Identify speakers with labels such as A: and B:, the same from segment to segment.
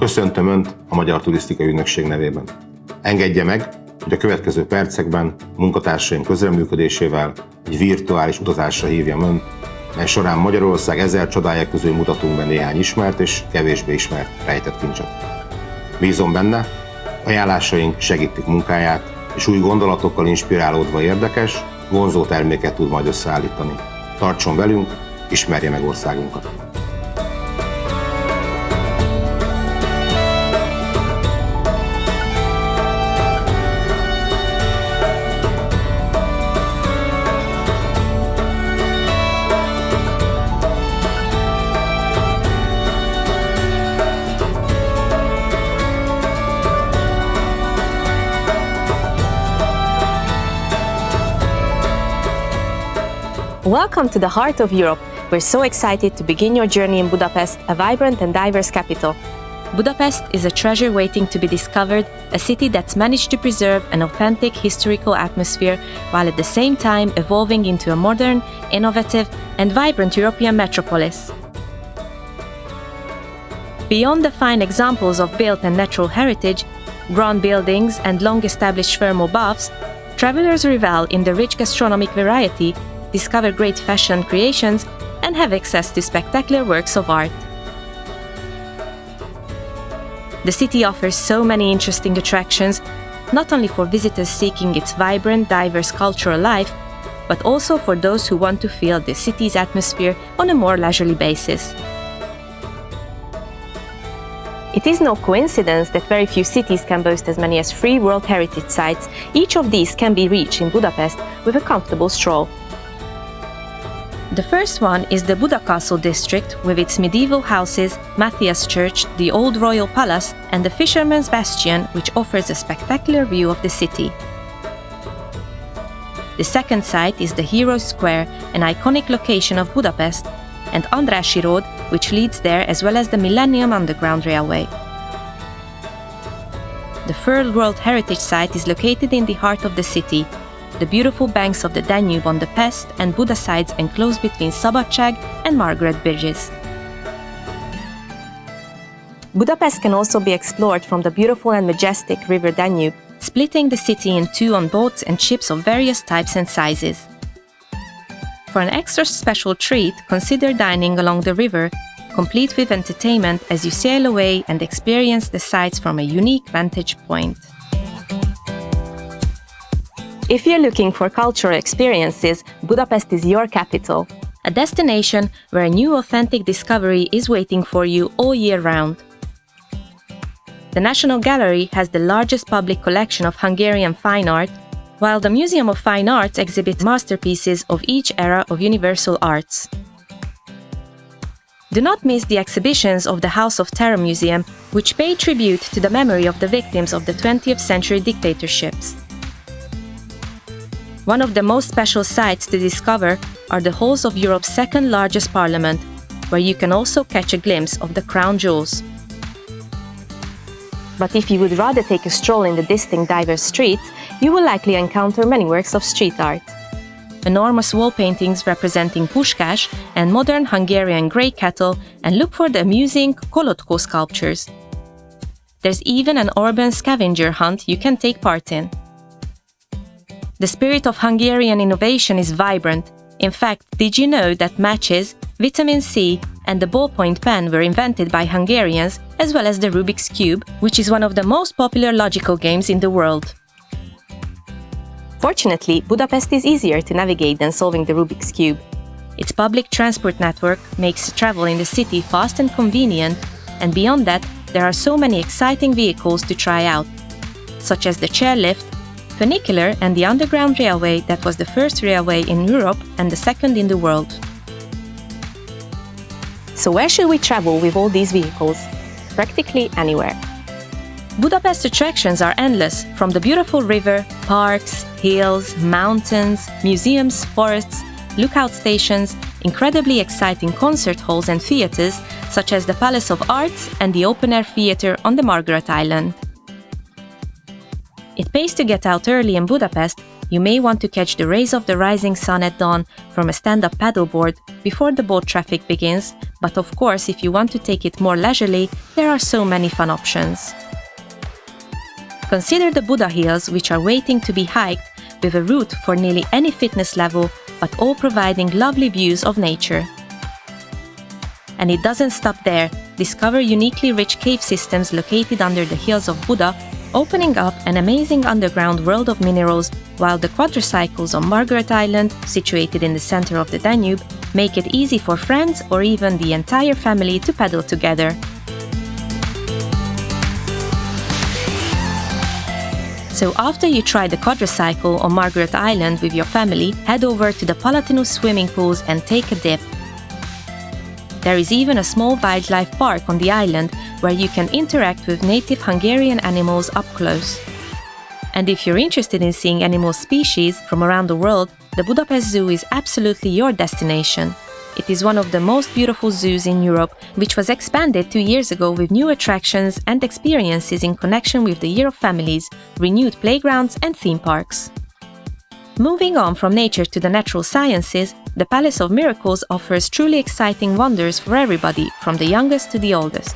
A: Köszöntöm Önt a Magyar Turisztikai Ügynökség nevében. Engedje meg, hogy a következő percekben munkatársaim közreműködésével egy virtuális utazásra hívjam Önt, mely során Magyarország 1000 csodája közül mutatunk be néhány ismert és kevésbé ismert rejtett kincset. Bízom benne, ajánlásaink segítik munkáját, és új gondolatokkal inspirálódva érdekes, vonzó terméket tud majd összeállítani. Tartson velünk, ismerje meg országunkat!
B: Welcome to the heart of Europe. We're so excited to begin your journey in Budapest, a vibrant and diverse capital. Budapest is a treasure waiting to be discovered, a city that's managed to preserve an authentic historical atmosphere while at the same time evolving into a modern, innovative and vibrant European metropolis. Beyond the fine examples of built and natural heritage, grand buildings and long-established thermal baths, travelers revel in the rich gastronomic variety, discover great fashion creations, and have access to spectacular works of art. The city offers so many interesting attractions, not only for visitors seeking its vibrant, diverse cultural life, but also for those who want to feel the city's atmosphere on a more leisurely basis. It is no coincidence that very few cities can boast as many as 3 World Heritage Sites. Each of these can be reached in Budapest with a comfortable stroll. The first one is the Buda Castle district with its medieval houses, Matthias Church, the Old Royal Palace and the Fisherman's Bastion, which offers a spectacular view of the city. The second site is the Heroes Square, an iconic location of Budapest, and Andrássy Road, which leads there, as well as the Millennium Underground Railway. The third World Heritage Site is located in the heart of the city, the beautiful banks of the Danube on the Pest and Buda sides enclosed between Szabadság and Margaret bridges. Budapest can also be explored from the beautiful and majestic river Danube, splitting the city in 2 on boats and ships of various types and sizes. For an extra special treat, consider dining along the river, complete with entertainment as you sail away and experience the sights from a unique vantage point. If you're looking for cultural experiences, Budapest is your capital. A destination where a new authentic discovery is waiting for you all year round. The National Gallery has the largest public collection of Hungarian fine art, while the Museum of Fine Arts exhibits masterpieces of each era of universal arts. Do not miss the exhibitions of the House of Terror Museum, which pay tribute to the memory of the victims of the 20th century dictatorships. One of the most special sights to discover are the halls of Europe's second largest parliament, where you can also catch a glimpse of the crown jewels. But if you would rather take a stroll in the distinct diverse streets, you will likely encounter many works of street art. Enormous wall paintings representing Puskás and modern Hungarian grey cattle, and look for the amusing Kolotko sculptures. There's even an urban scavenger hunt you can take part in. The spirit of Hungarian innovation is vibrant. In fact, did you know that matches, vitamin C and the ballpoint pen were invented by Hungarians, as well as the Rubik's Cube, which is one of the most popular logical games in the world? Fortunately, Budapest is easier to navigate than solving the Rubik's Cube. Its public transport network makes travel in the city fast and convenient, and beyond that, there are so many exciting vehicles to try out, such as the chairlift, funicular and the Underground Railway that was the first railway in Europe and the second in the world. So where should we travel with all these vehicles? Practically anywhere. Budapest attractions are endless, from the beautiful river, parks, hills, mountains, museums, forests, lookout stations, incredibly exciting concert halls and theatres such as the Palace of Arts and the open-air theatre on the Margaret Island. It pays to get out early in Budapest, You may want to catch the rays of the rising sun at dawn from a stand-up paddleboard before the boat traffic begins, but of course, if you want to take it more leisurely, there are so many fun options. Consider the Buda Hills, which are waiting to be hiked, with a route for nearly any fitness level, but all providing lovely views of nature. And it doesn't stop there. Discover uniquely rich cave systems located under the hills of Buda, opening up an amazing underground world of minerals, while the quadricycles on Margaret Island, situated in the center of the Danube, make it easy for friends or even the entire family to paddle together. So after you try the quadricycle on Margaret Island with your family, head over to the Palatinus swimming pools and take a dip. There is even a small wildlife park on the island where you can interact with native Hungarian animals up close. And if you're interested in seeing animal species from around the world, the Budapest Zoo is absolutely your destination. It is one of the most beautiful zoos in Europe, which was expanded 2 years ago with new attractions and experiences in connection with the Year of Families, renewed playgrounds and theme parks. Moving on from nature to the natural sciences, the Palace of Miracles offers truly exciting wonders for everybody, from the youngest to the oldest.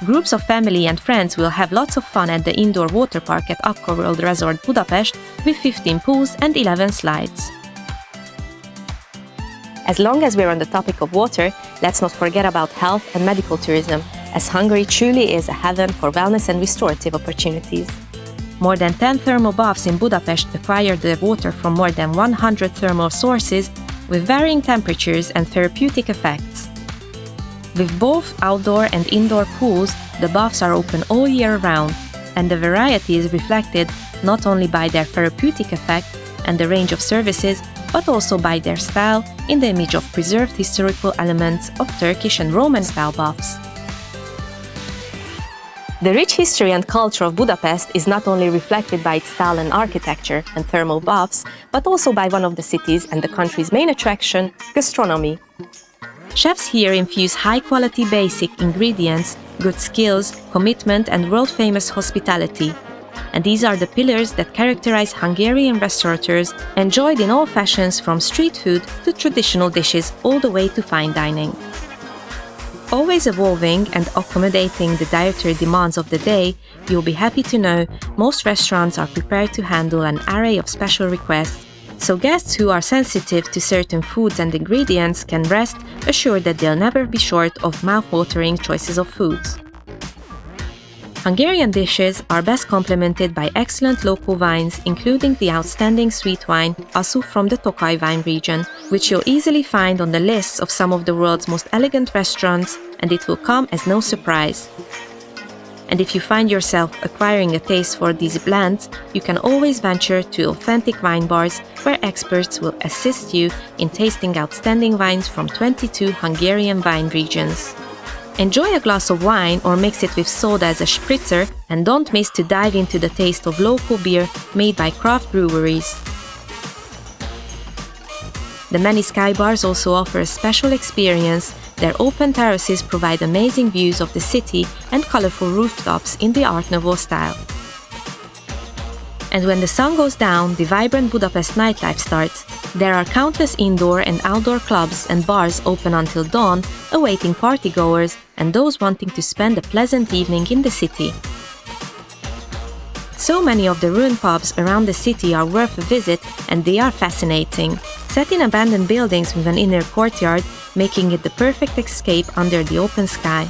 B: Groups of family and friends will have lots of fun at the indoor water park at Aquaworld Resort Budapest with 15 pools and 11 slides. As long as we're on the topic of water, let's not forget about health and medical tourism, as Hungary truly is a heaven for wellness and restorative opportunities. More than 10 thermal baths in Budapest acquire their water from more than 100 thermal sources with varying temperatures and therapeutic effects. With both outdoor and indoor pools, the baths are open all year round, and the variety is reflected not only by their therapeutic effect and the range of services, but also by their style in the image of preserved historical elements of Turkish and Roman style baths. The rich history and culture of Budapest is not only reflected by its style and architecture and thermal baths, but also by one of the city's and the country's main attraction, gastronomy. Chefs here infuse high-quality basic ingredients, good skills, commitment and world-famous hospitality. And these are the pillars that characterize Hungarian restaurateurs, enjoyed in all fashions from street food to traditional dishes all the way to fine dining. Always evolving and accommodating the dietary demands of the day, you'll be happy to know most restaurants are prepared to handle an array of special requests, so guests who are sensitive to certain foods and ingredients can rest assured that they'll never be short of mouth-watering choices of foods. Hungarian dishes are best complemented by excellent local wines, including the outstanding sweet wine Asszú from the Tokaj wine region, which you'll easily find on the lists of some of the world's most elegant restaurants, and it will come as no surprise. And if you find yourself acquiring a taste for these blends, you can always venture to authentic wine bars where experts will assist you in tasting outstanding wines from 22 Hungarian wine regions. Enjoy a glass of wine or mix it with soda as a spritzer, and don't miss to dive into the taste of local beer made by craft breweries. The many sky bars also offer a special experience. Their open terraces provide amazing views of the city and colorful rooftops in the Art Nouveau style. And when the sun goes down, the vibrant Budapest nightlife starts. There are countless indoor and outdoor clubs and bars open until dawn, awaiting partygoers and those wanting to spend a pleasant evening in the city. So many of the ruined pubs around the city are worth a visit, and they are fascinating. Set in abandoned buildings with an inner courtyard, making it the perfect escape under the open sky.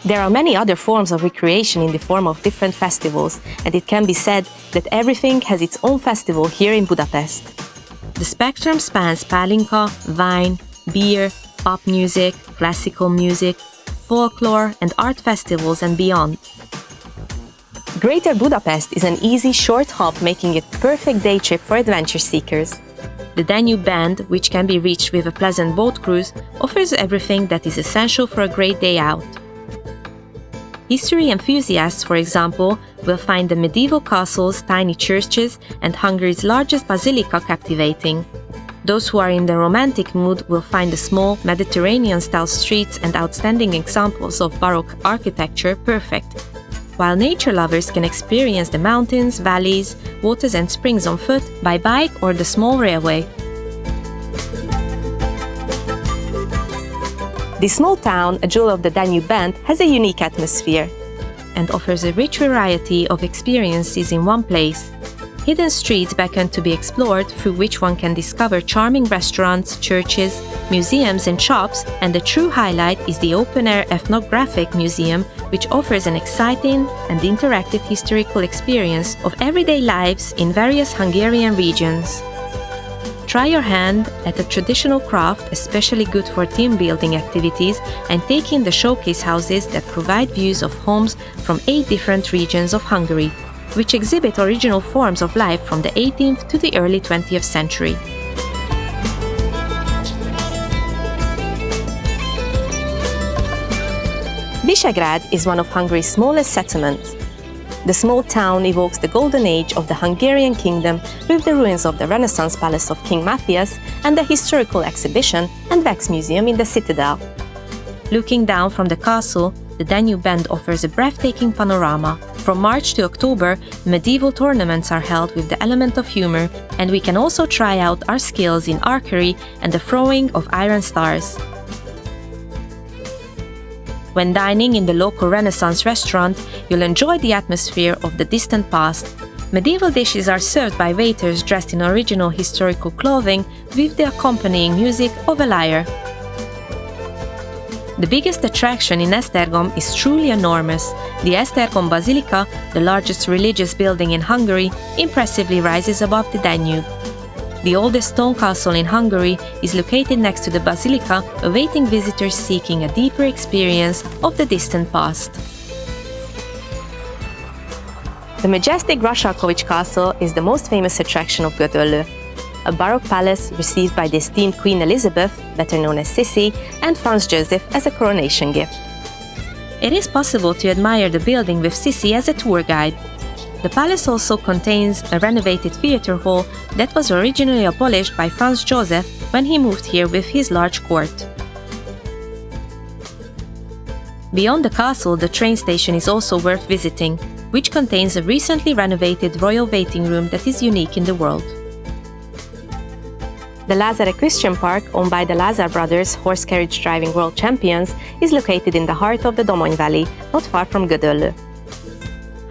B: There are many other forms of recreation in the form of different festivals, and it can be said that everything has its own festival here in Budapest. The spectrum spans palinka, wine, beer, pop music, classical music, folklore and art festivals and beyond. Greater Budapest is an easy, short hop, making it the perfect day trip for adventure seekers. The Danube Bend, which can be reached with a pleasant boat cruise, offers everything that is essential for a great day out. History enthusiasts, for example, will find the medieval castles, tiny churches, and Hungary's largest basilica captivating. Those who are in the romantic mood will find the small, Mediterranean-style streets and outstanding examples of Baroque architecture perfect. while nature lovers can experience the mountains, valleys, waters and springs on foot, by bike or the small railway. This small town, a jewel of the Danube Band, has a unique atmosphere and offers a rich variety of experiences in one place. Hidden streets beckon to be explored, through which one can discover charming restaurants, churches, museums and shops, and the true highlight is the open-air ethnographic museum, which offers an exciting and interactive historical experience of everyday lives in various Hungarian regions. Try your hand at a traditional craft, especially good for team building activities, and take in the showcase houses that provide views of homes from 8 different regions of Hungary, which exhibit original forms of life from the 18th to the early 20th century. Visegrád is one of Hungary's smallest settlements. The small town evokes the golden age of the Hungarian kingdom with the ruins of the Renaissance Palace of King Matthias and the historical exhibition and wax museum in the citadel. Looking down from the castle, the Danube Band offers a breathtaking panorama. From March to October, medieval tournaments are held with the element of humor, and we can also try out our skills in archery and the throwing of iron stars. When dining in the local Renaissance restaurant, you'll enjoy the atmosphere of the distant past. Medieval dishes are served by waiters dressed in original historical clothing with the accompanying music of a lyre. The biggest attraction in Esztergom is truly enormous. The Esztergom Basilica, the largest religious building in Hungary, impressively rises above the Danube. The oldest stone castle in Hungary is located next to the basilica, awaiting visitors seeking a deeper experience of the distant past. The majestic Grassalkovich Castle is the most famous attraction of Gödöllő, a Baroque palace received by the esteemed Queen Elizabeth, better known as Sissi, and Franz Joseph as a coronation gift. It is possible to admire the building with Sissi as a tour guide. The palace also contains a renovated theatre hall that was originally abolished by Franz Joseph when he moved here with his large court. Beyond the castle, the train station is also worth visiting, which contains a recently renovated royal waiting room that is unique in the world. The Lázár Equestrian Park, owned by the Lázár brothers, horse carriage driving world champions, is located in the heart of the Domony Valley, not far from Gödöllő.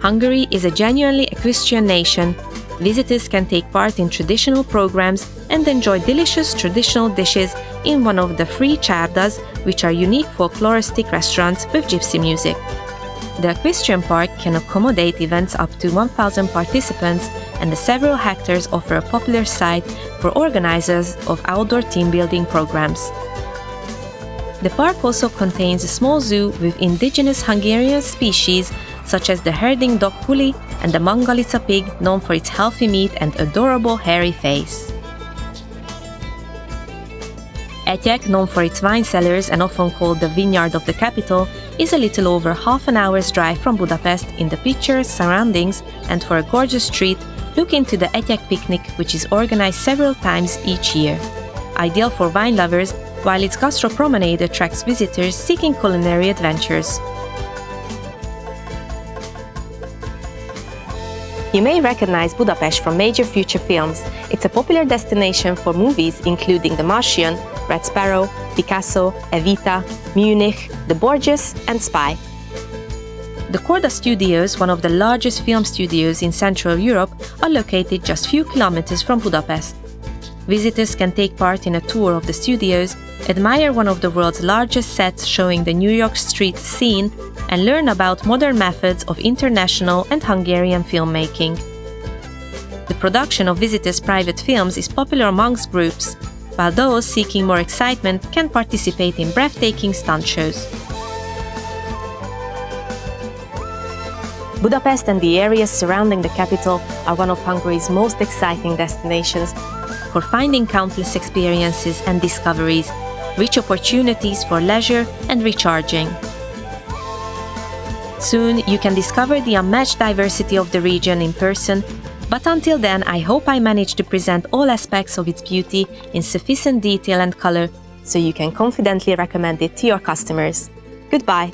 B: Hungary is a genuinely equestrian nation. Visitors can take part in traditional programs and enjoy delicious traditional dishes in one of the 3 csárdas, which are unique folkloristic restaurants with gypsy music. The equestrian park can accommodate events up to 1,000 participants, and the several hectares offer a popular site for organizers of outdoor team building programs. The park also contains a small zoo with indigenous Hungarian species such as the herding dog Puli and the Mangalica pig, known for its healthy meat and adorable hairy face. Etyek, known for its wine cellars and often called the vineyard of the capital, is a little over half an hour's drive from Budapest in the picturesque surroundings, and for a gorgeous treat, look into the Etyek picnic, which is organized several times each year. Ideal for wine lovers, while its gastro promenade attracts visitors seeking culinary adventures. You may recognize Budapest from major feature films. It's a popular destination for movies including The Martian, Red Sparrow, Picasso, Evita, Munich, The Borgias, and Spy. The Korda Studios, one of the largest film studios in Central Europe, are located just few kilometers from Budapest. Visitors can take part in a tour of the studios, admire one of the world's largest sets showing the New York street scene, and learn about modern methods of international and Hungarian filmmaking. The production of visitors' private films is popular amongst groups, while those seeking more excitement can participate in breathtaking stunt shows. Budapest and the areas surrounding the capital are one of Hungary's most exciting destinations for finding countless experiences and discoveries, rich opportunities for leisure and recharging. Soon you can discover the unmatched diversity of the region in person, but until then I hope I manage to present all aspects of its beauty in sufficient detail and color so you can confidently recommend it to your customers. Goodbye!